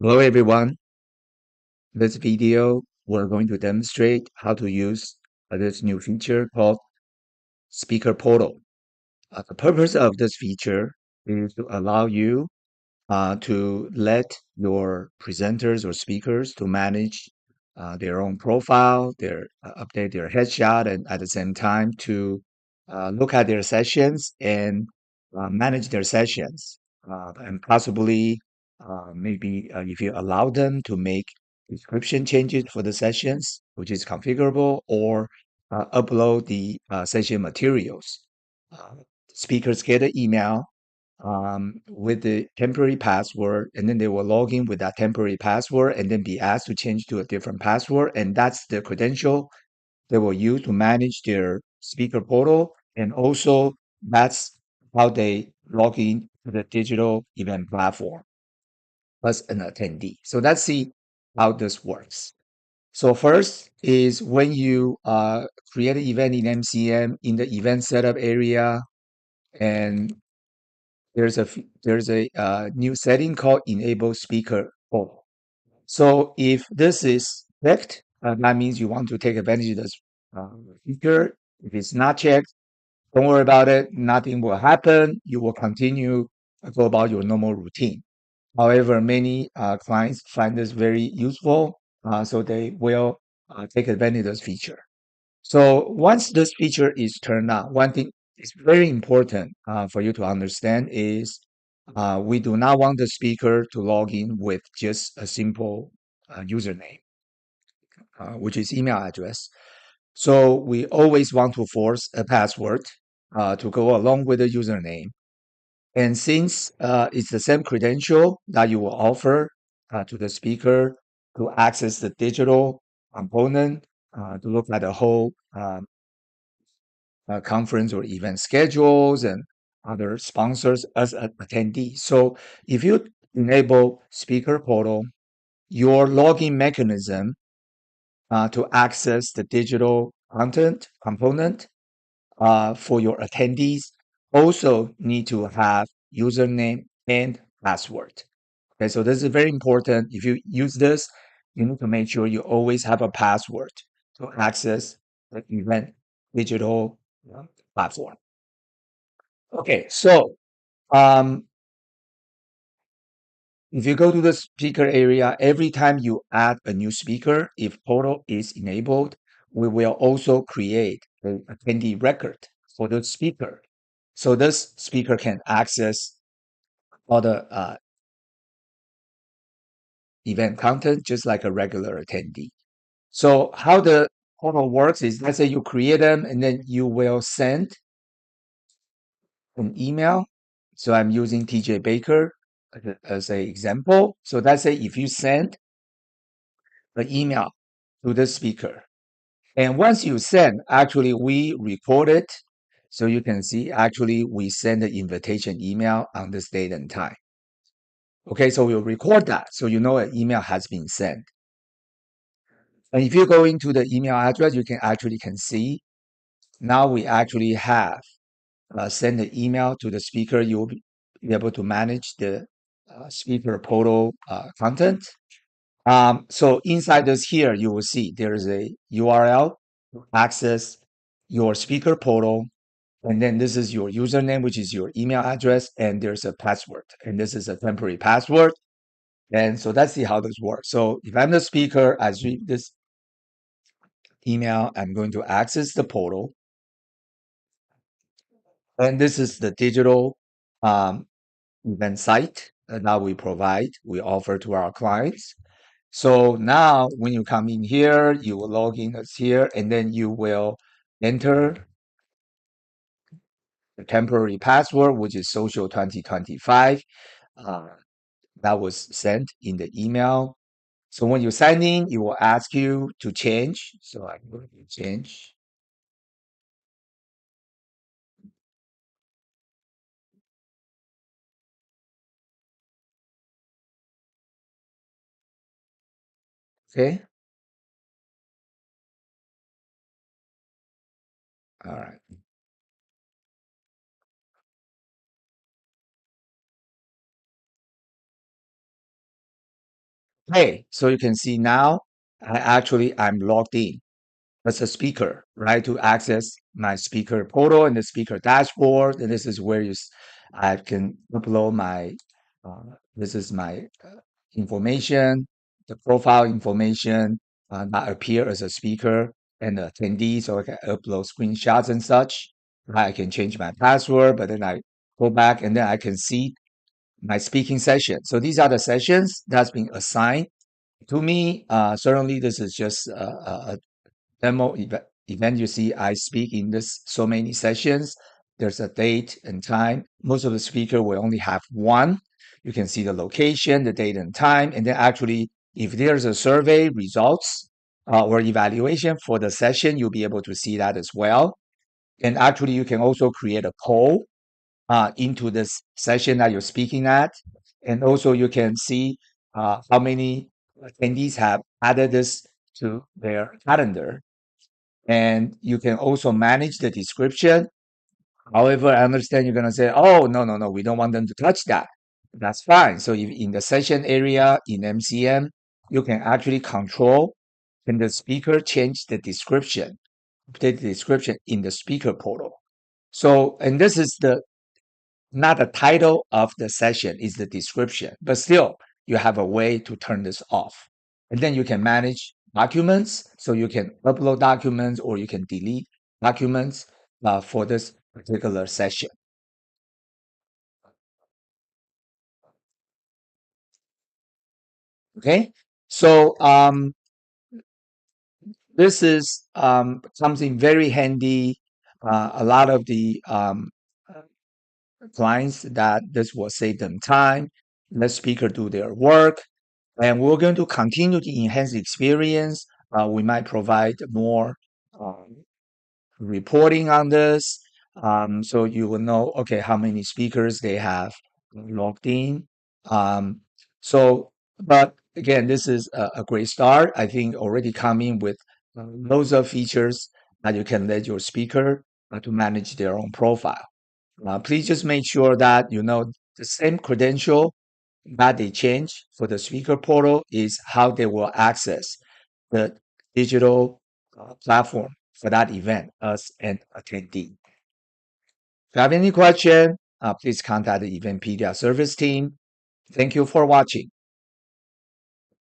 Hello everyone. This video, we're going to demonstrate how to use this new feature called Speaker Portal. The purpose of this feature is to allow you to let your presenters or speakers to manage their own profile, their update their headshot, and at the same time to look at their sessions and manage their sessions, and possibly maybe if you allow them to make description changes for the sessions, which is configurable, or upload the session materials. Uh, Speakers get an email with the temporary password, and then they will log in with that temporary password and then be asked to change to a different password. And that's the credential they will use to manage their speaker portal. And also, that's how they log in to the digital event platform as an attendee. So let's see how this works. So first is when you create an event in MCM in the event setup area, and there's a new setting called enable speaker portal. So if this is checked, that means you want to take advantage of this feature. If it's not checked, don't worry about it. Nothing will happen. You will continue go about your normal routine. However, many clients find this very useful, so they will take advantage of this feature. So once this feature is turned on, one thing is very important for you to understand is we do not want the speaker to log in with just a simple username, which is email address. So we always want to force a password to go along with the username. And since it's the same credential that you will offer to the speaker to access the digital component, to look at the whole conference or event schedules and other sponsors as an attendee. So if you enable speaker portal, your login mechanism to access the digital content component for your attendees also need to have username and password. Okay, so this is very important. If you use this, you need to make sure you always have a password to access the event digital platform. Okay, so um, if you go to the speaker area, every time you add a new speaker, if portal is enabled, we will also create an attendee record for the speaker. So this speaker can access all the event content just like a regular attendee. So how the portal works is, let's say you create them and then you will send an email. So I'm using TJ Baker as an example. So let's say if you send an email to the speaker, and once you send, actually we record it. So you can see actually we send the invitation email on this date and time. Okay, so we'll record that so you know an email has been sent. And if you go into the email address, you can actually can see now we actually have send the email to the speaker. You will be able to manage the speaker portal content. So inside this here, you will see there is a URL to access your speaker portal. And then this is your username, which is your email address. And there's a password. And this is a temporary password. And so let's see how this works. So if I'm the speaker, I read this email, I'm going to access the portal. And this is the digital um, event site that we provide, we offer to our clients. So now when you come in here, you will log in as here, and then you will enter the temporary password, which is social 2025. Uh, that was sent in the email. So when you sign in, it will ask you to change. So I'm going to change. Okay. All right. Hey, so you can see now, I'm logged in as a speaker, right? To access my speaker portal and the speaker dashboard. And this is where I can upload this is my information, the profile information that appear as a speaker and the attendee. So I can upload screenshots and such. Right? I can change my password, but then I go back and then I can see my speaking session. So these are the sessions that's been assigned to me. Certainly, this is just a demo event. You see, I speak in this so many sessions. There's a date and time. Most of the speaker will only have one. You can see the location, the date and time, and then actually, if there's a survey results or evaluation for the session, you'll be able to see that as well. And actually, you can also create a poll into this session that you're speaking at. And also you can see how many attendees have added this to their calendar. And you can also manage the description. However, I understand you're going to say, oh, no, no, no, we don't want them to touch that. That's fine. So if in the session area in MCM, you can actually control when the speaker change the description, update the description in the speaker portal. So, and this is not the title of the session, is the description, but still you have a way to turn this off. And then you can manage documents. So you can upload documents or you can delete documents for this particular session. Okay. So this is something very handy. A lot of the clients that this will save them time. Let speaker do their work. And we're going to continue to enhance the experience. We might provide more um, reporting on this. So you will know, okay, how many speakers they have logged in. Um, but again, this is a great start. I think already coming with loads of features that you can let your speaker to manage their own profile. Please just make sure that you know the same credential that they change for the speaker portal is how they will access the digital platform for that event as an attendee. If you have any question, please contact the Eventpedia service team. Thank you for watching.